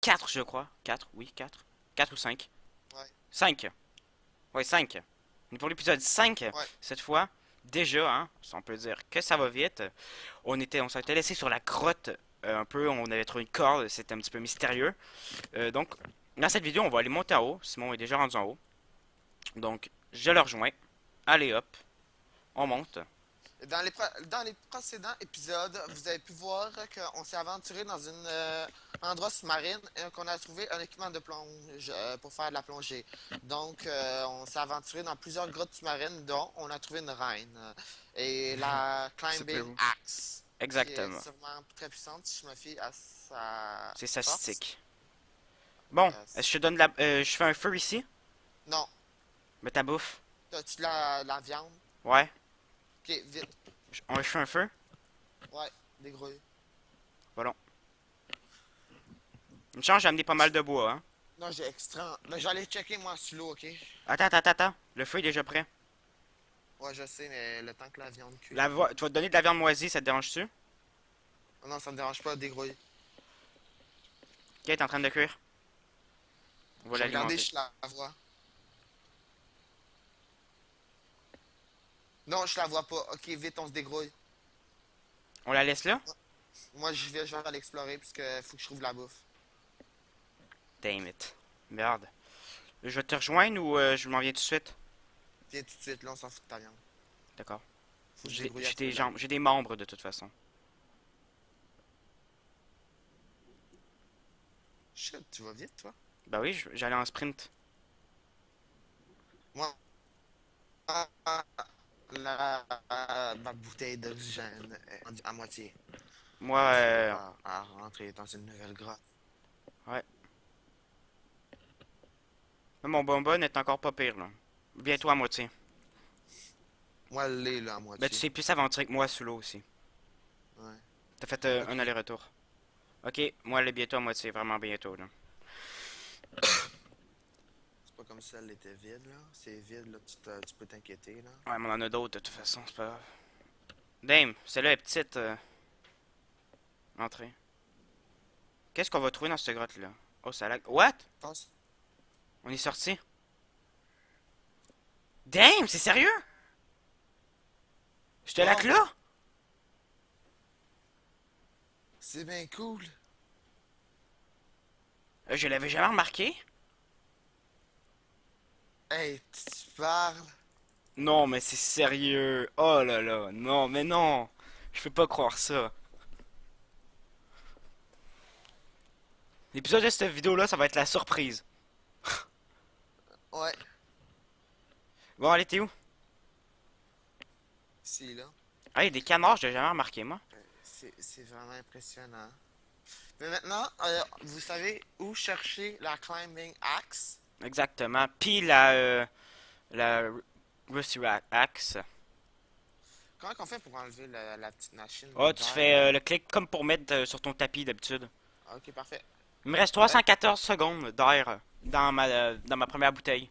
4 je crois. 4 oui, 4. 4 ou 5. Ouais, 5. Ouais, 5. On est pour l'épisode 5 ouais. cette fois. Déjà, hein, on peut dire que ça va vite. On s'était laissé sur la grotte un peu, on avait trouvé une corde, c'était un petit peu mystérieux. Donc, dans cette vidéo, on va aller monter en haut. Simon est déjà rendu en haut. Donc, je le rejoins. Allez hop, on monte. Dans les précédents épisodes, vous avez pu voir qu'on s'est aventuré dans un endroit sous-marine et qu'on a trouvé un équipement de plonge pour faire de la plongée. Donc, on s'est aventuré dans plusieurs grottes sous-marines, dont on a trouvé une reine et la C'est pas Climbing où? Axe, qui est Exactement. sûrement très puissante si je me fie à sa C'est sa force. stick. Bon, est-ce que Yes. je te donne la... je fais un feu ici? Non, Mais ta bouffe. as-tu de la viande? Ouais. Ok, vite. Je fais un feu? Ouais, des gros. Voilà. Une chance, j'ai amené pas mal de bois, hein. Non, j'ai extra. Mais j'allais checker moi sous l'eau, ok? Attends. Le feu est déjà prêt. Ouais, je sais, mais le temps que la viande cuit. Tu vas te donner de la viande moisie, ça te dérange-tu? Ok, Oh non, ça me dérange pas, dégrouille. t'es en train de cuire. On va J'ai regardé, l'alimenter. je la vois. Non, je la vois pas. Ok, vite, on se dégrouille. On la laisse là? Moi, je vais aller explorer, puisque faut que je trouve la bouffe. Damn it. Merde. Je vais te rejoindre ou je m'en viens tout de suite? Viens tout de suite, là, on s'en fout de ta viande. D'accord. Faut se débrouiller à J'ai trouver des de la jambes, bouffe. j'ai des membres de toute façon. Shit, tu vas vite, toi? Bah oui, j'allais en sprint. Moi, ma bouteille d'oxygène est à moitié. Moi, Il va falloir à rentrer dans une nouvelle grotte. ouais. Mais mon bonbonne est encore pas pire, là. Bientôt à moitié. Moi, elle l'est, là, à Ben, tu moitié. sais plus s'aventurer que moi sous l'eau aussi. Ouais. T'as fait un Ok. aller-retour. Ok, moi, elle est bientôt à moitié, vraiment bientôt, là. C'est pas comme si elle était vide, là. C'est vide, là, tu peux t'inquiéter, là. Ouais, mais on en a d'autres, de toute façon, c'est pas grave. Dame, celle-là est petite, entrée. Qu'est-ce qu'on va trouver dans cette grotte-là? Oh, ça lag. What? Passe. On est sorti? Damn, c'est sérieux? Je te lac Wow, là? c'est bien cool. Je l'avais jamais remarqué. Hey, tu parles. Non, mais c'est sérieux. Oh là là, non, mais non. Je peux pas croire ça. L'épisode de cette vidéo-là, ça va être la surprise. Ouais, Bon, allez, t'es où? si, là. Ah, il y a des canards, je l'ai jamais remarqué, moi. C'est vraiment impressionnant. Mais maintenant, vous savez où chercher la Climbing Axe? Exactement. Puis la Rusty Axe. Comment qu'on fait pour enlever la petite machine Oh, tu d'air, fais là? le clic comme pour mettre sur ton tapis d'habitude. Ah, ok, parfait. Il me reste Ouais. 314 secondes d'air dans ma première bouteille.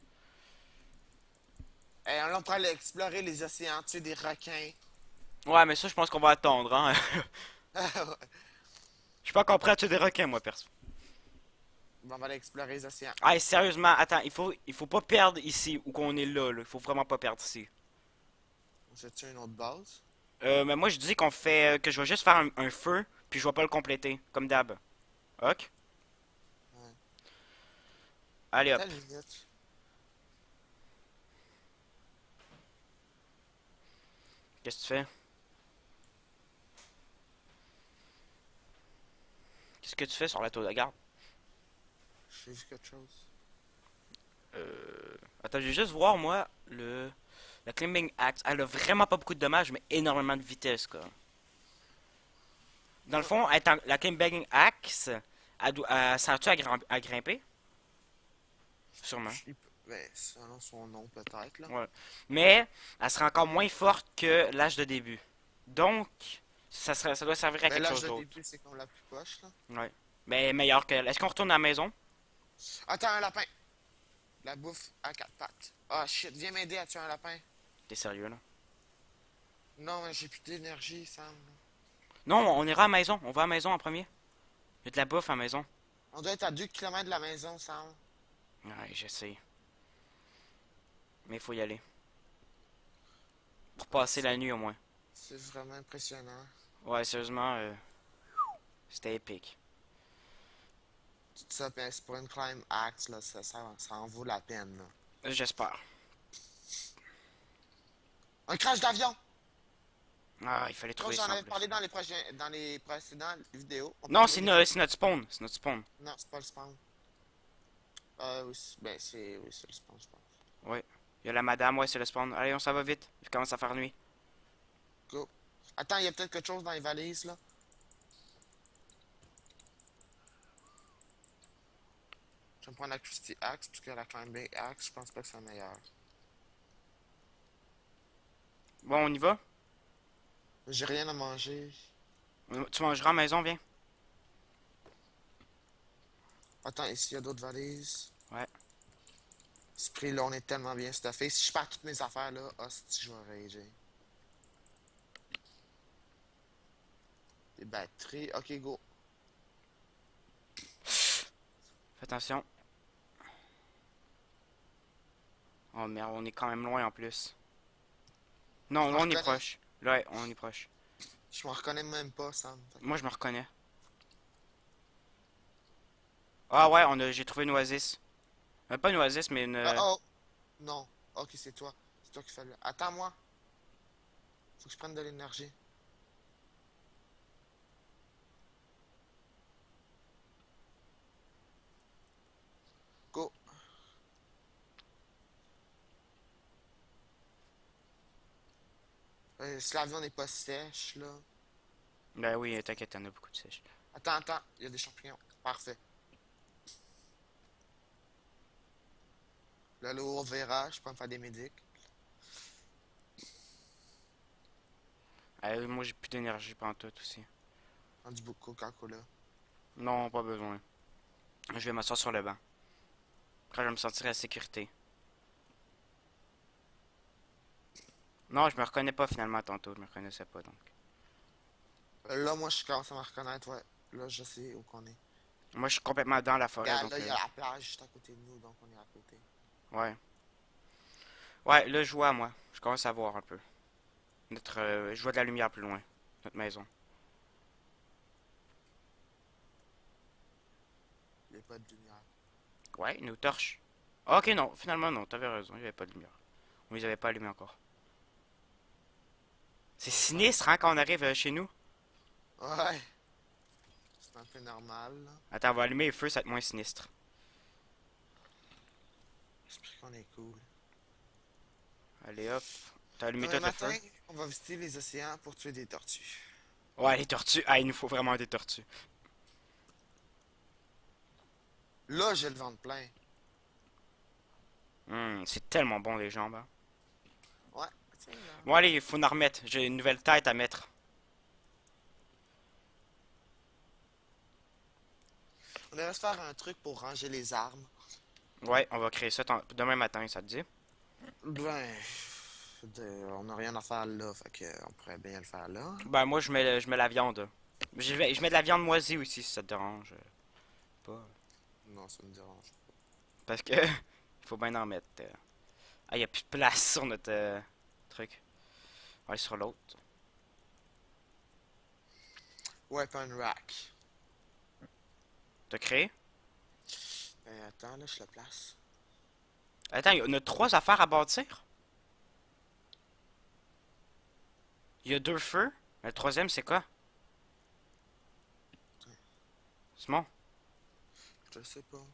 Hey, on pourrait aller explorer les océans, tuer des requins. Ouais, mais ça, je pense qu'on va attendre, hein. Ouais. Je suis pas encore prêt à tuer des requins, moi, perso. Bon, on va aller explorer les océans. Ah, sérieusement, attends, il faut pas perdre ici, ou qu'on est là, là. Il faut vraiment pas perdre ici. On se tue une autre base. Mais moi, je dis qu'on fait, que je vais juste faire un feu, puis je vais pas le compléter, comme d'hab. Ok? Ouais. Allez, Attends hop. une minute. Qu'est-ce que tu fais? Qu'est-ce que tu fais sur la tour de garde? J'ai vu quelque chose. Attends, je vais juste voir, moi, la Climbing Axe. Elle a vraiment pas beaucoup de dommages, mais énormément de vitesse, quoi. Dans le Ouais. fond, la Climbing Axe, elle sert-tu à grimper? Sûrement. Ben, selon son nom, peut-être, là. Ouais. Mais, elle sera encore moins forte que l'âge de début. Donc, ça doit servir à Ben, quelque l'âge chose de d'autre. début, c'est comme la plus poche, là. Ouais. Mais meilleur qu'elle. Est-ce qu'on retourne à la maison? Attends, un lapin! La bouffe à quatre pattes. Ah, shit, viens m'aider à tuer un lapin. T'es sérieux, là? Non, mais j'ai plus d'énergie, Sam. Non, on ira à la maison. On va à la maison en premier. Il y a de la bouffe à la maison. On doit être à 2 km de la maison, Sam. Ouais, je sais. Mais il faut y aller. Pour passer la nuit au moins. C'est vraiment impressionnant. Ouais, sérieusement, c'était épique. Tout ça, ben, c'est pour une climb axe, là, ça en vaut la peine, là. J'espère. Un crash d'avion! Ah, il fallait Comme trouver j'en ça en avais plus. parlé dans les précédentes vidéos, on peut Non, trouver des... c'est notre spawn. C'est notre spawn. Non, c'est pas le spawn. Oui, c'est le spawn, je pense. Ouais. Il y a la madame, ouais, c'est le spawn. Allez, on s'en va vite. Il commence à faire nuit. Go. Attends, il y a peut-être quelque chose dans les valises, là. Je vais me prendre la Christie Axe, parce que la Climbing Axe, je pense pas que c'est la meilleure. Bon, on y va? J'ai rien à manger. Tu mangeras à la maison, viens. Attends, ici, il y a d'autres valises. Ouais. Ce prix-là, on est tellement bien stuffé. Si je perds toutes mes affaires, là, hostie, je vais rager. Des batteries. Ok, go. Fais attention. Oh merde, on est quand même loin en plus. Non, Je me là, on est reconnais. proche. Là, ouais, on est proche. Je me reconnais même pas, Sam. Moi, je me reconnais. Ah ouais, j'ai trouvé une oasis. Pas une oasis, mais une... Oh! Non. Ok, c'est toi. C'est toi qui fais le... Attends-moi. Faut que je prenne de l'énergie. Go. Si l'avion n'est pas sèche, là. Ben oui, t'inquiète, t'en as beaucoup de sèche. Attends. Il y a des champignons. Parfait. Là, on verra. Je peux me faire des médics. Moi, j'ai plus d'énergie pendant tout aussi. Prends du beaucoup Coca-Cola. Non, pas besoin. Je vais m'asseoir sur le banc. Quand je me sentirai à sécurité. Non, je me reconnais pas finalement tantôt. Je me reconnaissais pas donc. Là, moi, je commence à me reconnaître, ouais. Là, je sais où qu'on est. Moi, je suis complètement dans la forêt Regarde, donc. là, il y a la plage juste à côté de nous, donc on est à côté. Ouais. Ouais, là, je vois moi. Je commence à voir un peu. Je vois de la lumière plus loin. Notre maison. Il n'y a pas de lumière. Ouais, nos torches. Ah, ok, non, finalement, non, t'avais raison, il n'y avait pas de lumière. On les avait pas allumés encore. C'est sinistre, hein, quand on arrive chez nous. Ouais. C'est un peu normal, là. Attends, on va allumer les feux, ça va être moins sinistre. J'espère qu'on est cool. Allez, hop. T'as allumé Demain tout le feu? matin, on va visiter les océans pour tuer des tortues. Ouais, les tortues. Ah, il nous faut vraiment des tortues. Là, j'ai le ventre plein. C'est tellement bon, les jambes, hein. Ouais, tiens, là. Bon, allez, il faut en remettre. J'ai une nouvelle tête à mettre. On devrait se faire un truc pour ranger les armes. Ouais, on va créer ça demain matin, ça te dit? Ben, on n'a rien à faire là, fait que on pourrait bien le faire là. Ben, moi, je mets la viande. Je mets de la viande moisie aussi, si ça te dérange. Pas. Non, ça me dérange. Parce que, il faut bien en mettre. Ah, il n'y a plus de place sur notre truc. On va aller sur l'autre. Weapon rack. T'as créé? Ben, attends, là, je le place. Attends, on a 3 affaires à bâtir? Il y a 2 feux. Le troisième, c'est quoi? C'est bon. Je sais pas.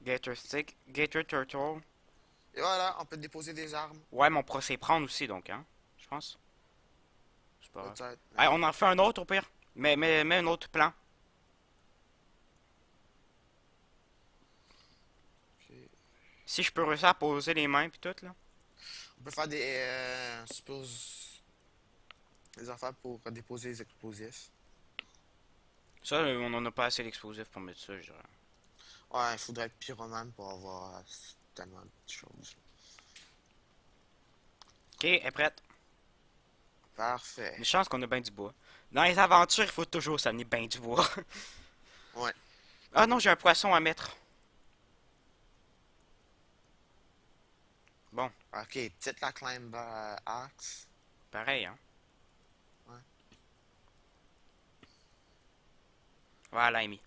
Gator Stick. Gator Turtle. Et voilà, on peut déposer des armes. Ouais, mais on pourra s'y prendre aussi, donc, hein? Je pense. C'est pas grave. Peut-être. Hey, on en fait un autre au pire. Mais un autre plan. Ok. Si je peux réussir à poser les mains puis tout, là. On peut faire des, suppose, des affaires pour déposer les explosifs. Ça, on en a pas assez d'explosifs pour mettre ça, je dirais. Ouais, il faudrait être pyromane pour avoir tellement de choses. Ok, elle est prête. Parfait. Une chance qu'on a bien du bois. Dans les aventures, il faut toujours s'amener bien du bois. Ouais. Ah non, j'ai un poisson à mettre. Bon, Ok, petite la climb axe. pareil, hein. Ouais. Voilà, Amy.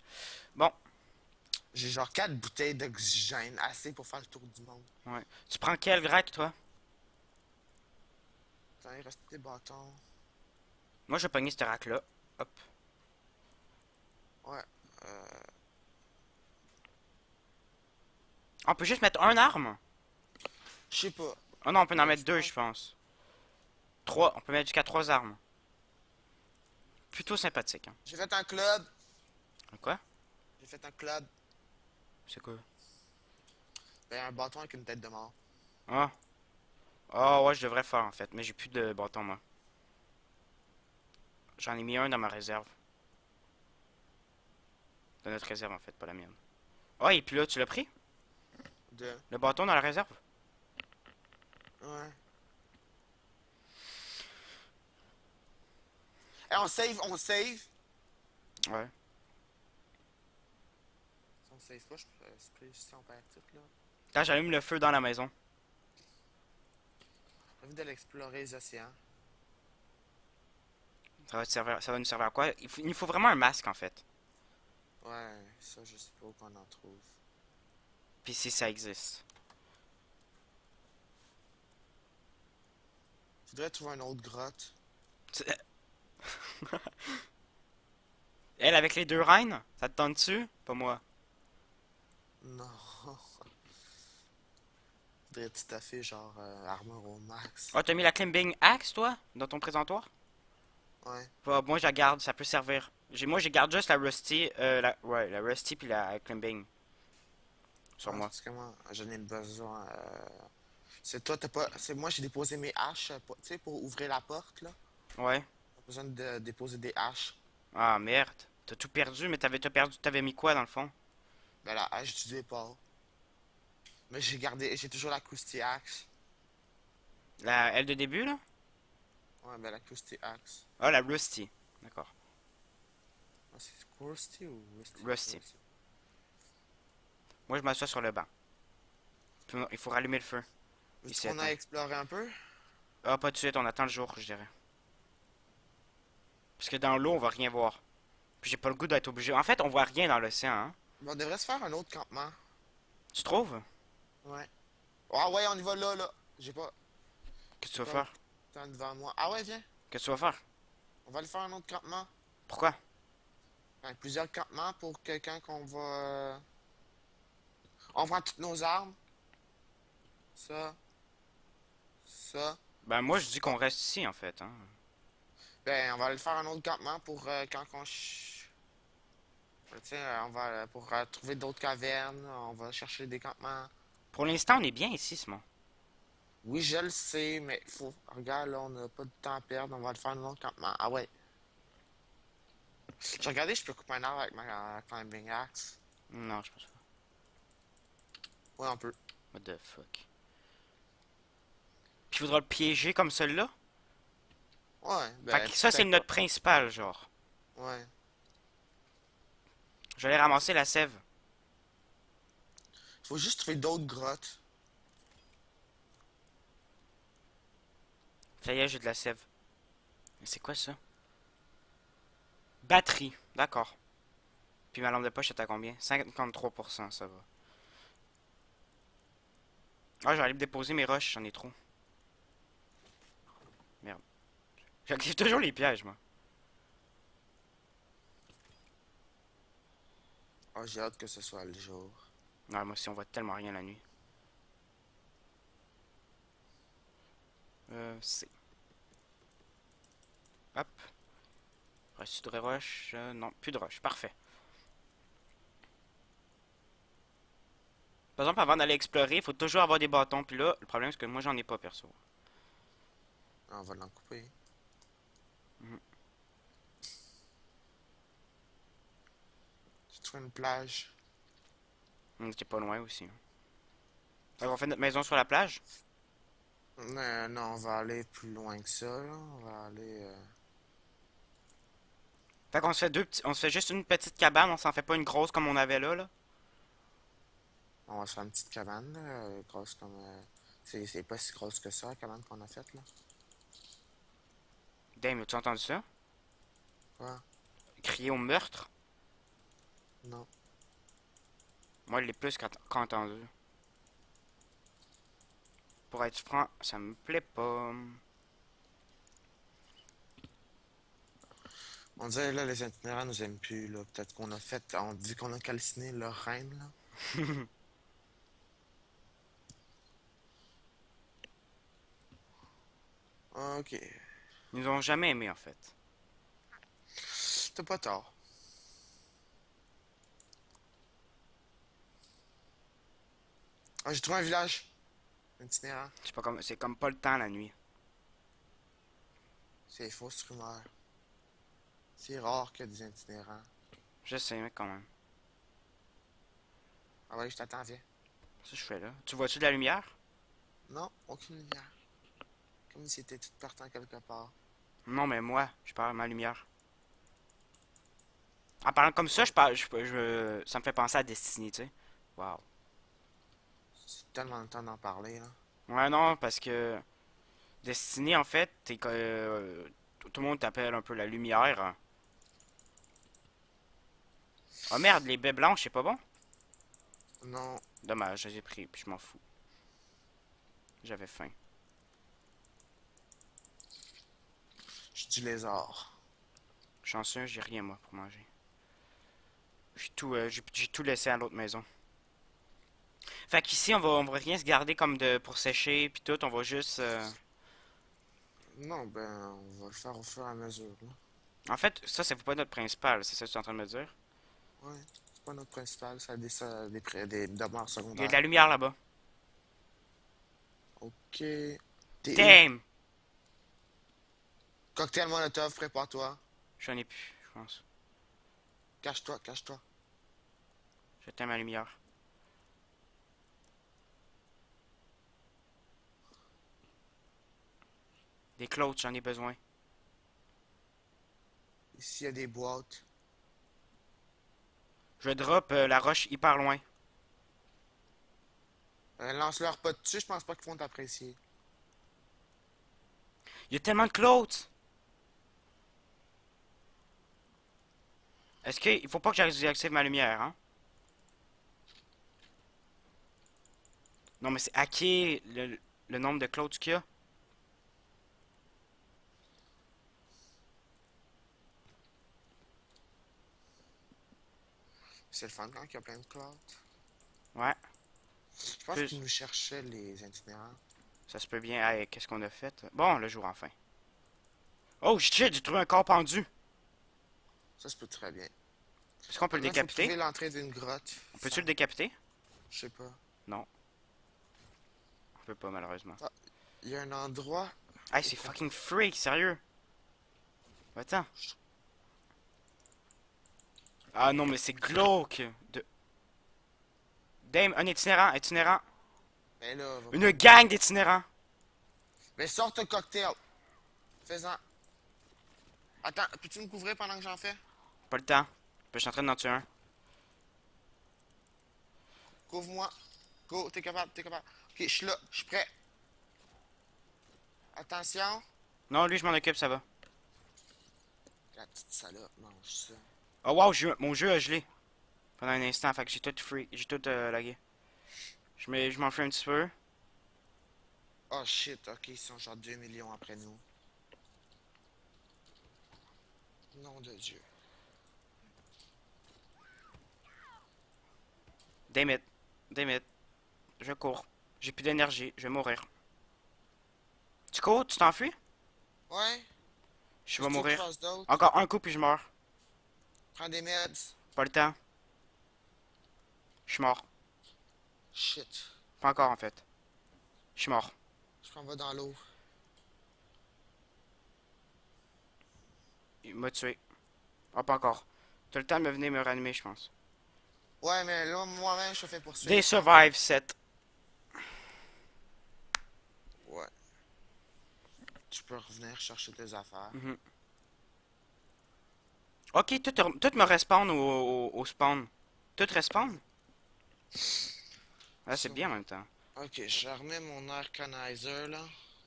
Bon, J'ai genre 4 bouteilles d'oxygène, assez pour faire le tour du monde. ouais. Tu prends quel vrac, toi? Attends, il reste des bâtons. Moi, je vais pogner ce rack-là. Hop. Ouais. Euh, On peut juste mettre un arme? je sais pas. Oh non, on peut en Mais mettre je deux, pense. je pense. Trois, on peut mettre jusqu'à trois armes. Plutôt sympathique, hein. J'ai fait un club. Quoi? J'ai fait un club. C'est quoi? Ben, un bâton avec une tête de mort. Ah. Oh, ouais, je devrais faire, en fait. Mais j'ai plus de bâton, moi. J'en ai mis un dans ma réserve. Dans notre réserve, en fait, pas la mienne. Oh, et puis là, tu l'as pris? De. Le bâton dans la réserve? Ouais. Hey, on save, on save. Ouais. Si on save pas, si on perd tout là. Là, j'allume le feu dans la maison. J'ai envie d'aller explorer les océans. Ça va te servir, ça va nous servir à quoi? Il nous faut vraiment un masque, en fait. Ouais, ça, je sais pas où qu'on en trouve. Puis si ça existe. Faudrait trouver une autre grotte. Elle avec les deux reines? Ça te tente-tu? Pas moi. Non. Faudrait tout à fait genre armure au max. Oh, t'as mis la climbing axe, toi? Dans ton présentoir? Ouais. Bah, moi, je la garde, ça peut servir. Moi, je garde juste la rusty, ouais, la rusty puis la climbing. Sur Ah, moi. c'est comment j'en ai besoin. C'est toi, t'as pas. C'est moi, j'ai déposé mes haches, tu sais, pour ouvrir la porte là. Ouais. J'ai besoin de déposer des haches. Ah, merde. T'as tout perdu, mais t'avais mis quoi, dans le fond? Ben la hache du départ. Mais j'ai gardé, j'ai toujours la Krusty Axe. La L de début, là? Ouais, ben la Krusty Axe. Ah, la rusty. D'accord. Ah, c'est Krusty ou Rusty? Rusty. Rusty. Moi, je m'assois sur le banc. Puis, il faut rallumer le feu. Veux-tu Ici, qu'on attends. aille explorer un peu? Ah, pas tout de suite, on attend le jour, je dirais. Parce que dans l'eau, on va rien voir. Puis j'ai pas le goût d'être obligé. En fait, on voit rien dans l'océan, hein. Ben, on devrait se faire un autre campement. Tu trouves? Ouais. Ah ouais, on y va là, là. J'ai pas. Qu'est-ce que J'ai tu vas pas le faire? temps devant moi. Ah ouais, viens. Qu'est-ce que tu vas faire? On va aller faire un autre campement. Pourquoi? Ben, plusieurs campements pour quelqu'un qu'on va. On prend toutes nos armes. Ça. Ça. Ben, moi, je dis qu'on reste ici, en fait, hein. Ben, on va aller faire un autre campement pour quand on. Tu sais, on va pour trouver d'autres cavernes. On va chercher des campements. Pour l'instant, on est bien ici, Simon. Oui, je le sais, mais faut. Regarde, là, on n'a pas de temps à perdre. On va aller faire un autre campement. Ah ouais. J'ai regardé, je peux couper un arbre avec ma climbing axe. Non, je pense pas. Ouais, on peut. What the fuck? Puis il faudra le piéger comme celui-là? Ouais, Fait ben, que ça, c'est peut-être notre pas. principal, genre. Ouais. Je vais aller ramasser la sève. Faut juste trouver d'autres grottes. Ça y est, j'ai de la sève. Mais c'est quoi ça? Batterie. D'accord. Puis ma lampe de poche, c'est à combien? 53%, ça va. Ah, je vais aller me déposer mes roches, j'en ai trop. Merde. J'active toujours les pièges, moi. Ah, j'ai hâte que ce soit le jour. Non, moi aussi, on voit tellement rien la nuit. C'est. Hop. Reçu de roche. Non, plus de roche. Parfait. Par exemple, avant d'aller explorer, il faut toujours avoir des bâtons. Puis là, le problème, c'est que moi, j'en ai pas, perso. Ah, on va l'en couper. Mhm. J'ai trouvé une plage. On était pas loin aussi, hein. Fait qu'on fait notre maison sur la plage? Non, on va aller plus loin que ça, là. On va aller. Fait qu'on se fait on se fait juste une petite cabane, on s'en fait pas une grosse comme on avait là. On va se faire une petite cabane, là, grosse comme. C'est pas si grosse que ça, la cabane qu'on a faite, là. Damn, as-tu entendu ça? Quoi? Crier au meurtre? Non. Moi, je l'ai plus qu'entendu. Pour être franc, ça me plaît pas. On dirait, là, les itinérants nous aiment plus, là. Peut-être qu'on a fait. On dit qu'on a calciné leur reine, là. Ok. Ils nous ont jamais aimés, en fait. T'as pas tort. Ah, j'ai trouvé un village. Itinérant. C'est comme pas le temps la nuit. C'est fausse rumeur. C'est rare qu'il y a des itinérants. Je sais, mais quand même. Ah ouais, je t'attends, viens. Ça, je fais là. Tu vois-tu de la lumière? Non, aucune lumière. Comme si c'était tout partant quelque part. Non, mais moi, je parle de ma lumière. En parlant comme ça, je parle, ça me fait penser à Destiny, tu sais. Wow. C'est tellement le temps d'en parler, là. Ouais, non, parce que Destiny, en fait, tout le monde t'appelle un peu la lumière. Oh merde, les baies blanches, c'est pas bon? Non, Dommage, je les ai pris, puis je m'en fous. J'avais faim. je suis du lézard. Chanceux, j'ai rien, moi, pour manger. J'ai tout laissé à l'autre maison. Fait qu'ici, on va rien se garder comme pour sécher, puis tout, on va juste... Non, ben, on va le faire au fur et à mesure, là. En fait, ça, c'est pas notre principal, c'est ça que tu es en train de me dire? Ouais, c'est pas notre principal, ça a des demeures Il y a de secondaires. la lumière là-bas. Ok. T'es où? Damn! Cocktail Molotov, prépare-toi. J'en ai plus, je pense. Cache-toi, cache-toi. J'éteins ma lumière. Des clôtres, j'en ai besoin. Ici, il y a des boîtes. Je drop la roche hyper loin. Lance-leur pas dessus, je pense pas qu'ils vont t'apprécier. Il y a tellement de clôtres! Est-ce qu'il faut pas que j'active ma lumière, hein? Non, mais c'est hacker le nombre de clôtres qu'il y a. C'est le fun quand il y a plein de clouds. Ouais, Je pense qu'ils plus, nous cherchaient, les itinérants. ça se peut bien. Hey, qu'est-ce qu'on a fait? Bon, le jour enfin. Oh shit, j'ai trouvé un corps pendu. Ça se peut très bien. Est-ce qu'on peut le Maintenant, il faut décapiter? trouver l'entrée d'une grotte. On peut-tu le décapiter? Je sais pas. Non, on peut pas malheureusement. Ah, il y a un endroit. Hey, c'est fucking freak, sérieux. Attends. Ah non, mais c'est glauque. Dame, un itinérant, itinérant. Mais là, va Une pas. gang d'itinérants. Mais sors ton cocktail. Fais-en. Attends, peux-tu me couvrir pendant que j'en fais? Pas le temps. Je suis en train d'en tuer un. Couvre-moi. Go, t'es capable, t'es capable. Ok, je suis là, je suis prêt. Attention. Non, lui, je m'en occupe, ça va. La petite salope, mange ça. Oh wow, mon jeu a gelé. Pendant un instant, fait que j'ai tout free. J'ai tout lagué. Je m'en fais un petit peu. Oh shit, ok, ils sont genre 2 millions après nous. Nom de Dieu. Damn it. Damn it. Je cours. J'ai plus d'énergie. Je vais mourir. Tu cours? Tu t'enfuis? Ouais, Je vais qu'est-ce que tu veux que je mourir. fasse d'autre? Encore un coup puis je meurs. Prends des meds. Pas le temps. Je suis mort. Shit. Pas encore en fait. Je suis mort. Je m'en vais dans l'eau. Il m'a tué. Ah, pas encore. T'as le temps de me venir me ranimer, je pense. Ouais, mais là, moi-même, je te fais poursuivre. They survive 7. Ouais. Tu peux revenir chercher tes affaires. Mhm. Ok, tout me respawn au spawn. Tout respawn? Ah, c'est So, bien en même temps. ok, je remets mon Arcanizer là.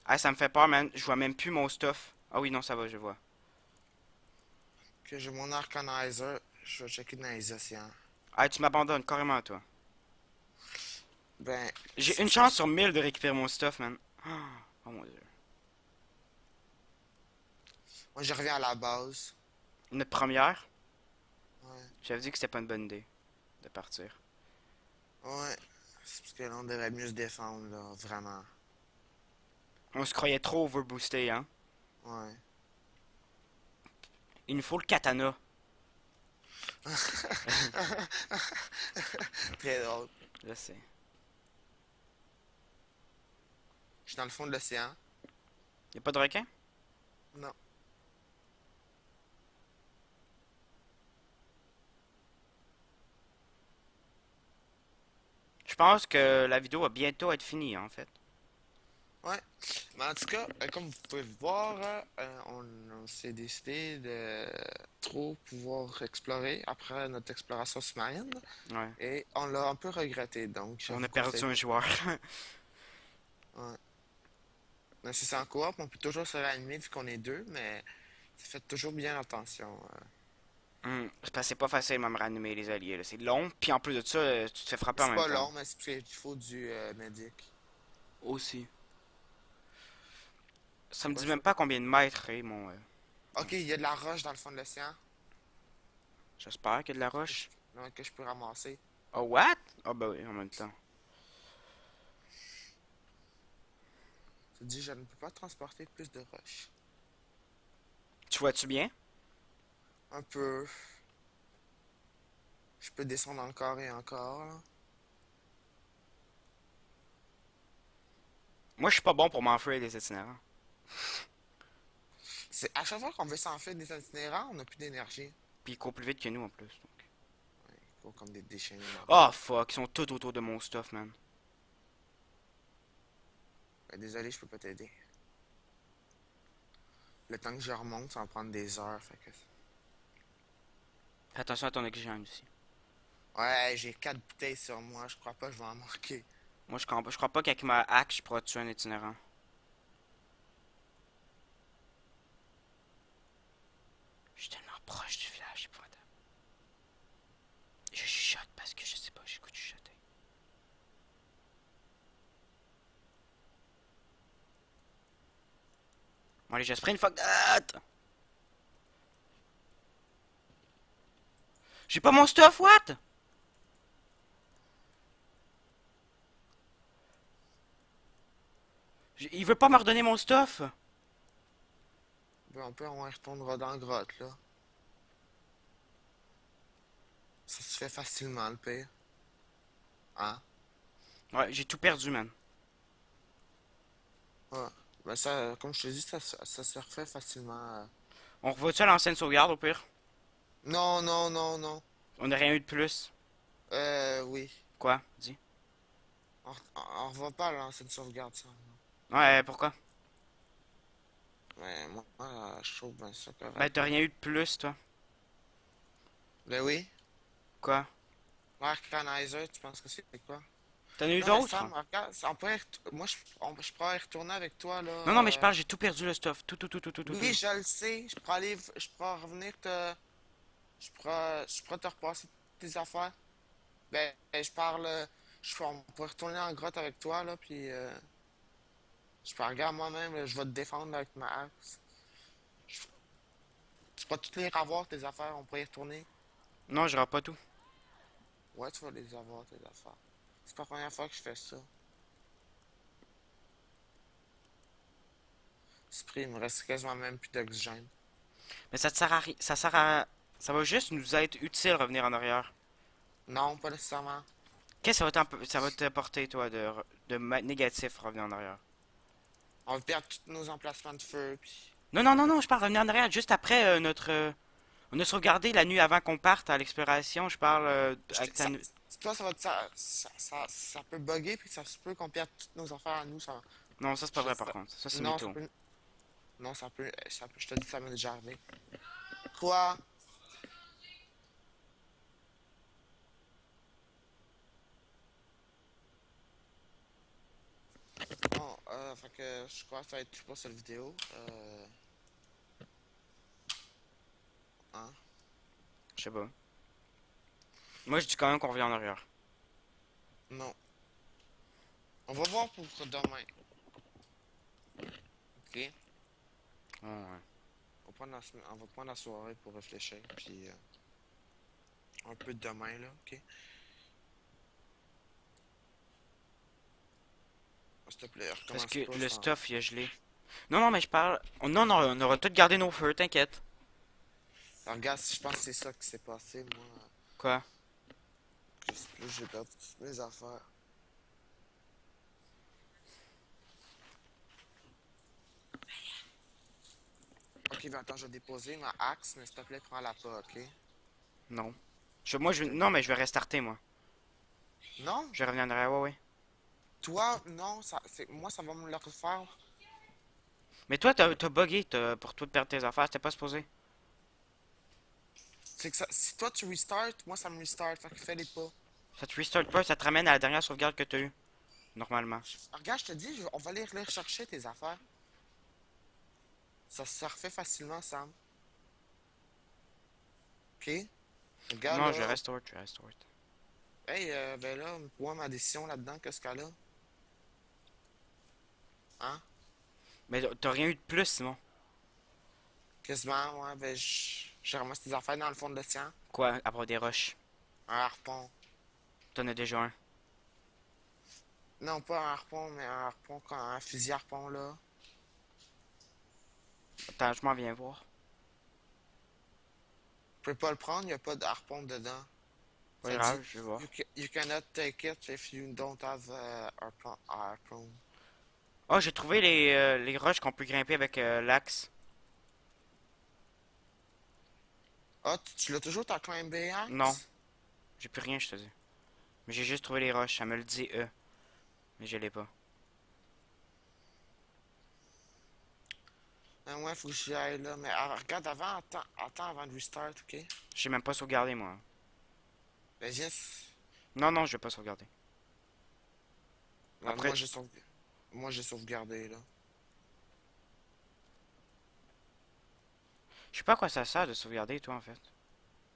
Ah, ça me fait peur, man. Je vois même plus mon stuff. Ah oui, non, ça va, je vois. Que j'ai mon Arcanizer. Je vais checker dans les océans. Ah, tu m'abandonnes carrément, toi. Ben, J'ai une chance sur 1000 de récupérer mon stuff, man. Oh mon dieu. moi je reviens à la base. Notre première, Ouais. j'avais dit que c'était pas une bonne idée de partir. Ouais. C'est parce que là on devrait mieux se défendre là, vraiment. On se croyait trop overboosté, hein. Ouais. Il nous faut le katana. Très drôle. Je sais. Je suis dans le fond de l'océan. Y a pas de requin? Non. Je pense que la vidéo va bientôt être finie, en fait. Ouais. Mais en tout cas, comme vous pouvez le voir, on s'est décidé de trop pouvoir explorer après notre exploration sous-marine. Ouais. Et on l'a un peu regretté. Donc, je On a vous perdu conseille. un joueur. Ouais. Mais si c'est en coop, on peut toujours se réanimer vu qu'on est deux, mais faites toujours bien attention. C'est parce que c'est pas facile, même, ranimer les alliés, là. C'est long, puis en plus de ça, tu te fais frapper en C'est même pas temps. long, mais c'est parce qu'il faut du médic. Aussi. Ça me Ouais, dit même pas combien de mètres est mon... ok, il y a de la roche dans le fond de l'océan J'espère qu'il y a de la que roche. ouais, que je peux ramasser. Oh, what? Ah, bah oui, en même temps. Ça dit, je ne peux pas transporter plus de roches. Tu vois-tu bien? Un peu. Je peux descendre encore et encore, là. Moi, je suis pas bon pour m'enfuir des itinérants. C'est à chaque fois qu'on veut s'en faire des itinérants, on n'a plus d'énergie. Puis ils courent plus vite que nous, en plus. Donc. Ouais, il faut comme des déchaînés Oh, mentaux. fuck, ils sont tout autour de mon stuff, man. Ouais, désolé, je peux pas t'aider. Le temps que je remonte, ça va prendre des heures, fait que... Fais attention à ton oxygène aussi. Ouais, j'ai 4 bouteilles sur moi, je crois pas que je vais en manquer. Moi, je crois pas qu'avec ma hack, je pourrais tuer un itinérant. Je suis tellement proche du village, c'est épouvantable. Je chuchote parce que je sais pas, j'écoute chuchoter. Bon, allez, je sprint, fuck that! J'ai pas mon stuff, what? Il veut pas me redonner mon stuff. Ben, on y retournera dans la grotte, là. Ça se fait facilement, le pire. Hein? Ouais, j'ai tout perdu, man. Ouais. Ben ça, comme je te dis, ça se refait facilement. On revoit-tu à l'ancienne sauvegarde, au pire? Non, non, non, non. On n'a rien eu de plus. Oui. Quoi? Dis. On revoit pas là, c'est une sauvegarde, ça. Ouais, pourquoi? Mais moi, je trouve ben ça Ben, correct. t'as rien eu de plus, toi. Ben oui. Quoi? L'arcanizer, tu penses que c'est quoi? T'en as eu Non, mais d'autres? Sam, regarde, on pourrait moi, je pourrais y retourner avec toi, là. Non, non, mais je parle, j'ai tout perdu le stuff. Tout, tout, tout, tout, tout, tout, Oui, tout. je le sais. Je pourrais revenir te. Je pourrais te repasser tes affaires. Ben, je parle. On pourrait retourner en grotte avec toi, là, puis. Je peux regarder moi-même, là, je vais te défendre avec ma axe. Tu pourras toutes les avoir, tes affaires, on pourrait y retourner. Non, j'aurai pas tout. Ouais, tu vas les avoir, tes affaires. C'est pas la première fois que je fais ça. Esprit, il me reste quasiment même plus d'oxygène. Mais ça te sert à rien. Ça sert à. Ça va juste nous être utile revenir en arrière. Non, pas nécessairement. Qu'est-ce que ça va t'apporter, toi, de négatif revenir en arrière? On va perdre tous nos emplacements de feu, puis... Non, non, non, non, je parle revenir en arrière juste après on a sauvegardé la nuit avant qu'on parte à l'exploration. Je parle avec ta Ça, nu- toi, ça peut bugger, puis ça se peut qu'on perde toutes nos affaires à nous, ça... Non, ça c'est pas Je vrai par sais. contre. Ça c'est Non, ça mytho. peut... Non, ça peut... Je te dis, ça m'est déjà arrivé. Quoi? fait que je crois que ça va être tout pour cette vidéo. Hein? Je sais pas. Moi, je dis quand même qu'on revient en arrière. Non. On va voir pour demain. Ok? Ouais, ouais. On va prendre la soirée pour réfléchir. Puis un peu de demain, là. Ok? S'il te plaît, Parce recommence que pas le sans. stuff, il a gelé. Non, non, mais je parle. Non, non, on aura tout gardé nos feux, t'inquiète. Alors, regarde, je pense que c'est ça qui s'est passé, moi. Quoi? Je sais plus, j'ai perdu toutes mes affaires. Ok, ben attends, je vais déposer ma axe, mais s'il te plaît, prends-la pas, ok? Non. Non, mais je vais restarter, moi. Non? Je vais revenir en arrière, ouais, ouais. Toi, non, moi, ça va me le refaire. Mais toi, t'as bugué pour toi de perdre tes affaires, c'était pas supposé. C'est que ça, si toi tu restart, moi ça me restart, fait que fais les pas. Ça te restart pas, ça te ramène à la dernière sauvegarde que t'as eue. Normalement. Regarde, je te dis, on va aller les rechercher tes affaires. Ça se refait facilement, Sam. Ok? Regarde Non, là. je restore. Hey, ben là, moi ma décision là-dedans, qu'est-ce qu'elle a? Hein? Mais t'as rien eu de plus, Simon. Quasiment, ouais, ben j'ai ramassé tes affaires dans le fond de l'océan. Quoi, à part des roches? Un harpon. T'en as déjà un. Non, pas un harpon, mais un harpon, un fusil harpon là. Attends, je m'en viens voir. Tu peux pas le prendre, y a pas de harpon dedans. Pas Ça dit, grave, je vais voir. you cannot take it if you don't have harpon. Oh, j'ai trouvé les roches qu'on peut grimper avec l'axe. Ah, tu l'as toujours ta climbé Non, axe? j'ai plus rien, je te dis. Mais j'ai juste trouvé les roches, ça me le dit mais je l'ai pas. Ah ouais, faut que j'y aille là. Mais regarde avant, attends avant de restart, ok? J'ai même pas sauvegardé, moi. Ben viens. Non, non, je vais pas sauvegarder. Ouais, Après, moi j'ai sauvegardé là. je sais pas à quoi ça sert de sauvegarder, toi, en fait.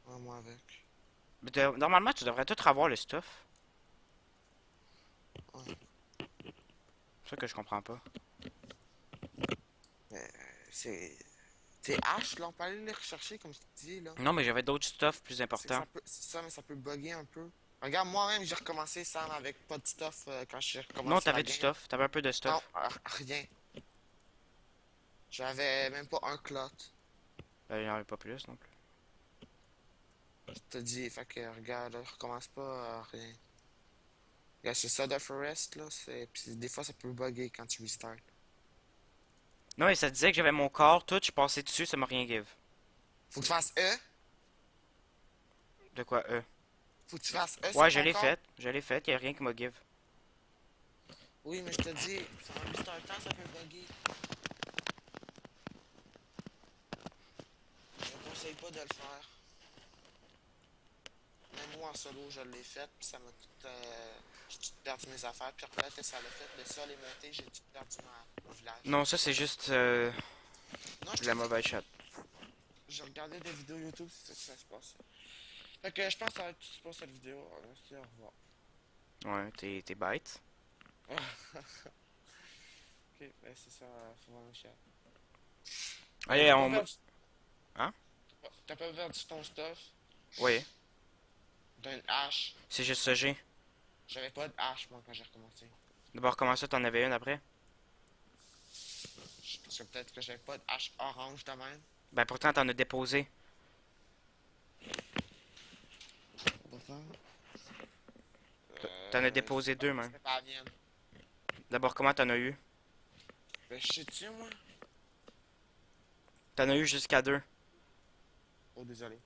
Ouais, moi avec. Mais normalement, tu devrais tout avoir le stuff. Ouais. C'est ça que je comprends pas. Mais c'est. Tes haches là, on peut aller les rechercher comme tu dis là. Non, mais j'avais d'autres stuff plus C'est que importants. c'est ça, mais ça peut bugger un peu. Regarde, moi-même j'ai recommencé Sam avec pas de stuff quand j'ai Non, recommencé la t'avais du game. stuff. T'avais un peu de Non, stuff. rien. J'avais même pas un clot. Il n'y en avait pas plus non plus. Je te dis, fait que regarde, là, recommence pas rien. Regarde, c'est ça, The Forest, là, puis des fois ça peut bugger quand tu restart. Non, mais ça disait que j'avais mon corps, tout, je suis passé dessus, ça m'a rien give. Faut que tu fasses E. De quoi, Faut que tu fasses E sur Ouais, ton corps. je l'ai fait, y a rien qui m'a give. Oui, mais je te dis, en restartant, ça peut bugger. Je ne conseille pas de le faire. Même moi en solo, je l'ai fait, puis ça m'a tout. J'ai tout perdu mes affaires, puis après, que ça l'a fait, le sol est monté, j'ai tout perdu mon village. Non, ça c'est juste Non, je te la dis, mauvaise shot. j'ai regardé des vidéos YouTube, c'est ça que ça se passe. Fait que je pense que ça va être tout pour cette vidéo. Merci, au revoir. Ouais, t'es bête. Ok, ben c'est ça, faut vraiment chiant. Allez, T'as pas on... perdu, Hein? t'as pas perdu ton stuff? Oui, T'as une hache. c'est juste ce G. J'avais pas de hache, moi, quand j'ai recommencé. D'abord, comment ça, t'en avais une après? Parce que peut-être que j'avais pas de hache orange de même. Ben pourtant, t'en as déposé. Pourquoi? T'en as déposé deux, même. C'était pas la mienne. D'abord, comment t'en as eu? Ben, je sais-tu, moi? T'en as eu jusqu'à deux. Oh, désolé.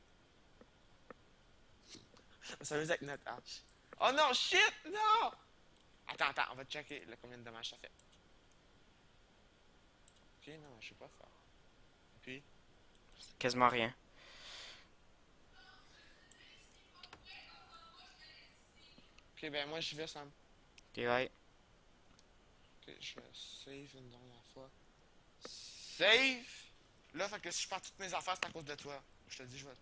On s'amuse avec notre hache. Oh non, shit! Non! Attends, on va checker combien de dommages ça fait. Ok, non, je sais pas faire. Puis, Quasiment rien. ok, ben moi j'y vais, Sam. T'es right. Ok, je vais save une dernière fois. Save! Là, fait que si je perds toutes mes affaires, c'est à cause de toi. Je te dis, je vais.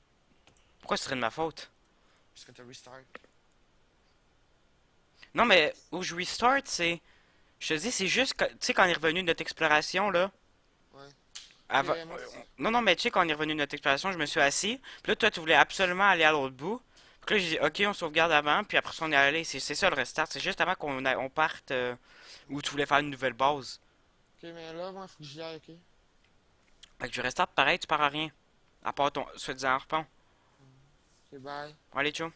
Pourquoi ce serait de ma faute? Parce que t'as restart. Non, mais où je restart, c'est. Je te dis, c'est juste, tu sais, quand on est revenu de notre exploration, là. Ouais. Ok, Avant... moi aussi. Non, non, mais tu sais, quand on est revenu de notre exploration, je me suis assis. Puis là, toi, tu voulais absolument aller à l'autre bout. Puis là, j'ai dit, ok, on sauvegarde avant. Puis après ça, on est allé. C'est ça le restart. C'est juste avant on parte où tu voulais faire une nouvelle base. Ok, mais là, moi, faut que j'y aille, ok? Fait que je restart pareil, tu pars à rien. À part ton soi-disant harpon. Ok, bye. Bon, allez, ciao.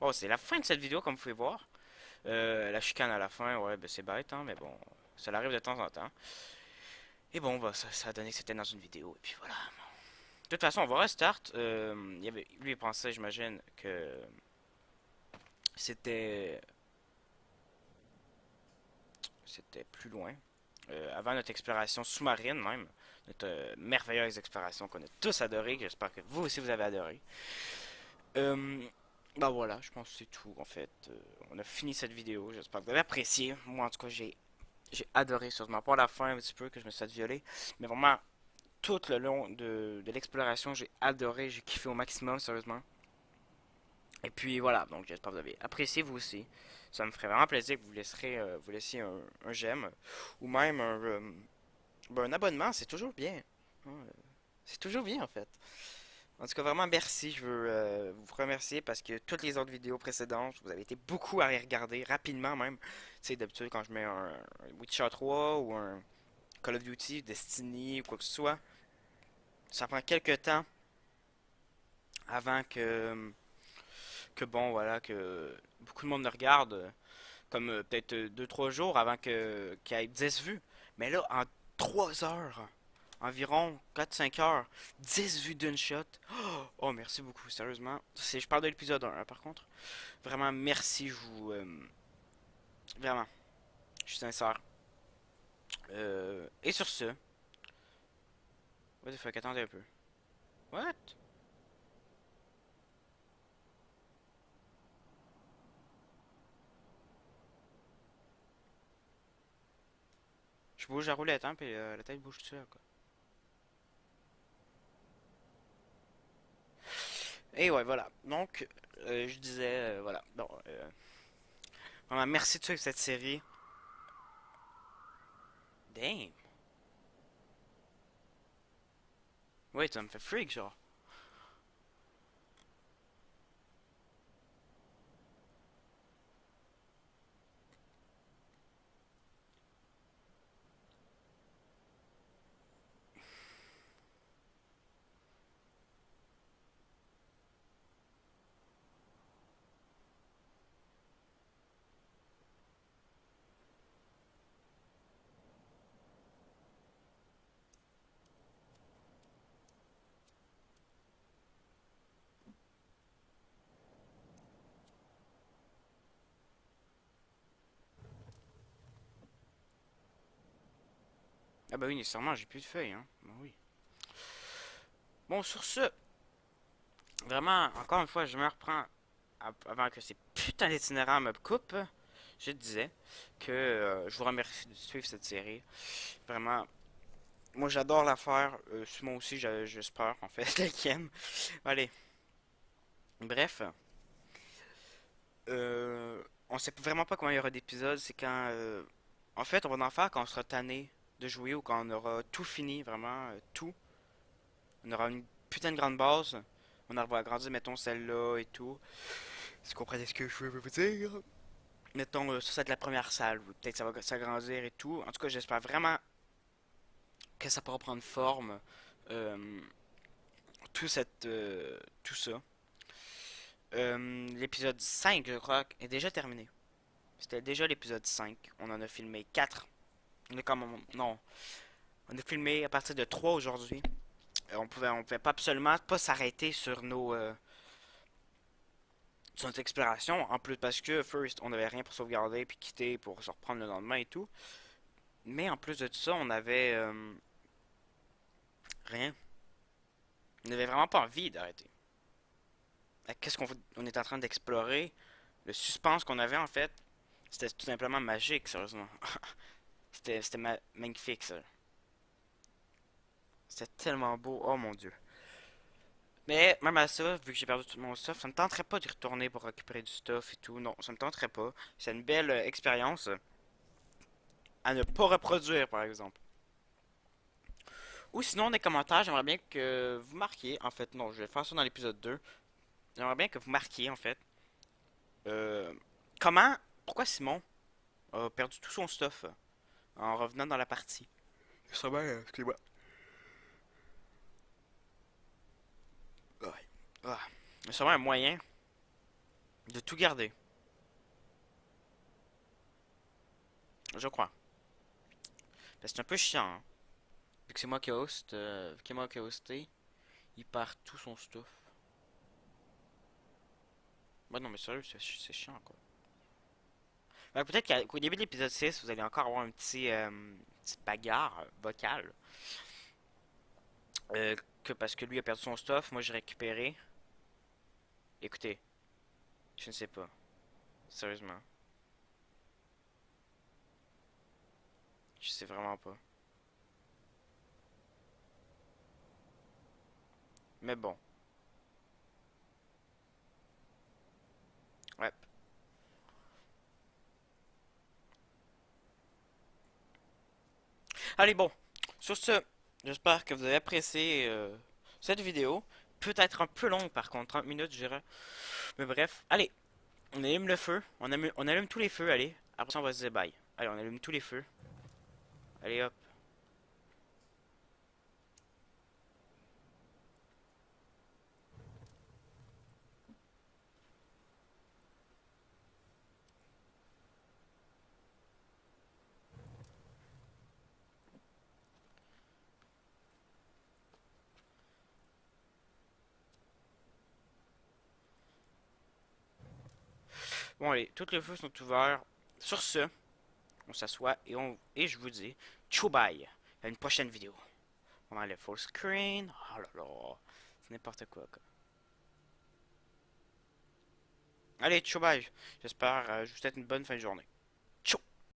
Bon, c'est la fin de cette vidéo, comme vous pouvez voir. La chicane à la fin, ouais, ben c'est bête, hein, mais bon, ça arrive de temps en temps. Et bon, bah, ça a donné que c'était dans une vidéo, et puis voilà. De toute façon, on va restart. Lui, il pensait, j'imagine, que c'était c'était plus loin. Avant notre exploration sous-marine, même. Notre merveilleuse exploration qu'on a tous adoré. J'espère que vous aussi vous avez adoré. Euh, Bah voilà, je pense que c'est tout en fait. On a fini cette vidéo. J'espère que vous avez apprécié. Moi, en tout cas, j'ai adoré, sérieusement. Pas la fin un petit peu que je me suis fait violer, mais vraiment tout le long de l'exploration, j'ai adoré, j'ai kiffé au maximum, sérieusement. Et puis voilà, donc j'espère que vous avez apprécié vous aussi. Ça me ferait vraiment plaisir que vous laissiez un j'aime ou même ben, un abonnement, c'est toujours bien. Hein, c'est toujours bien en fait. En tout cas, vraiment merci. Je veux vous remercier parce que toutes les autres vidéos précédentes, vous avez été beaucoup à les regarder rapidement même. Tu sais, d'habitude, quand je mets un Witcher 3 ou un Call of Duty, Destiny ou quoi que ce soit, ça prend quelques temps avant que bon, voilà, que beaucoup de monde le regarde. Comme peut-être 2 3 jours avant qu'il y ait 10 vues. Mais là, en 3 heures, environ 4 5 heures, 10 vues d'une shot. Oh, merci beaucoup, sérieusement. Je parle de l'épisode 1, hein, par contre. Vraiment, merci, je vous. Vraiment, je suis sincère. Et sur ce, what the fuck, attendez un peu. What? Je bouge la roulette, hein, puis la tête bouge tout seul, quoi. Et ouais, voilà. Donc, je disais, voilà. Bon, vraiment, merci de suivre cette série. Damn. Ouais, ça me fait freak, genre. Ah bah oui, nécessairement, j'ai plus de feuilles, hein. Bah oui. Bon, sur ce, vraiment, encore une fois, je me reprends avant que ces putains d'itinérants me coupent. Je disais que je vous remercie de suivre cette série. Vraiment, moi j'adore la faire. Moi aussi, j'espère en fait qu'ils aiment. Allez, bref, on sait vraiment pas comment il y aura d'épisodes. C'est quand, en fait, on va en faire quand on sera tanné de jouer ou quand on aura tout fini, vraiment tout. On aura une putain de grande base. On va agrandir, mettons, celle-là et tout. Si vous comprenez ce que je veux vous dire. Mettons, ça, c'est de la première salle. Peut-être ça va s'agrandir et tout. En tout cas, j'espère vraiment que ça pourra prendre forme. Euh, tout ça. L'épisode 5, je crois, est déjà terminé. C'était déjà l'épisode 5. On en a filmé 4. On est comme... Non. On a filmé à partir de 3 aujourd'hui. On pouvait pas absolument pas s'arrêter sur notre exploration. En plus parce que, first, on n'avait rien pour sauvegarder puis quitter pour se reprendre le lendemain et tout. Mais en plus de tout ça, on avait rien. On n'avait vraiment pas envie d'arrêter. Qu'est-ce qu'on est en train d'explorer? Le suspense qu'on avait en fait, C'était tout simplement magique, sérieusement. C'était magnifique, ça. C'était tellement beau, oh mon dieu. Mais même à ça, vu que j'ai perdu tout mon stuff, ça me tenterait pas d'y retourner pour récupérer du stuff et tout. Non, ça me tenterait pas. C'est une belle expérience à ne pas reproduire, par exemple. Ou sinon, dans les commentaires, j'aimerais bien que vous marquiez. En fait, non, je vais faire ça dans l'épisode 2. J'aimerais bien que vous marquiez, en fait. euh, comment, pourquoi Simon a perdu tout son stuff en revenant dans la partie. Ça va, excusez-moi. Ouais. Ah. Il y a sûrement un moyen de tout garder. Je crois. Parce que c'est un peu chiant, hein. Vu que c'est moi qui host, vu que c'est moi qui ai hosté, il perd tout son stuff. Ouais, non, mais sérieux, c'est chiant, quoi. Ouais, peut-être qu'au début de l'épisode 6, vous allez encore avoir un petit bagarre vocale. Euh, que parce que lui a perdu son stuff, moi j'ai récupéré. Écoutez, je ne sais pas. Sérieusement. Je sais vraiment pas. Mais bon. Ouais. Allez, bon. Sur ce, j'espère que vous avez apprécié cette vidéo. Peut-être un peu longue par contre, 30 minutes, je dirais. Mais bref, allez, on allume le feu. On allume tous les feux, allez. Après ça, on va se dire bye. Allez, on allume tous les feux. Allez, hop. Bon, allez, tous les feux sont ouverts. Sur ce, on s'assoit et je vous dis, ciao bye. À une prochaine vidéo. On enlève full screen. Oh là là. C'est n'importe quoi. Allez, ciao bye. J'espère je vous souhaite une bonne fin de journée.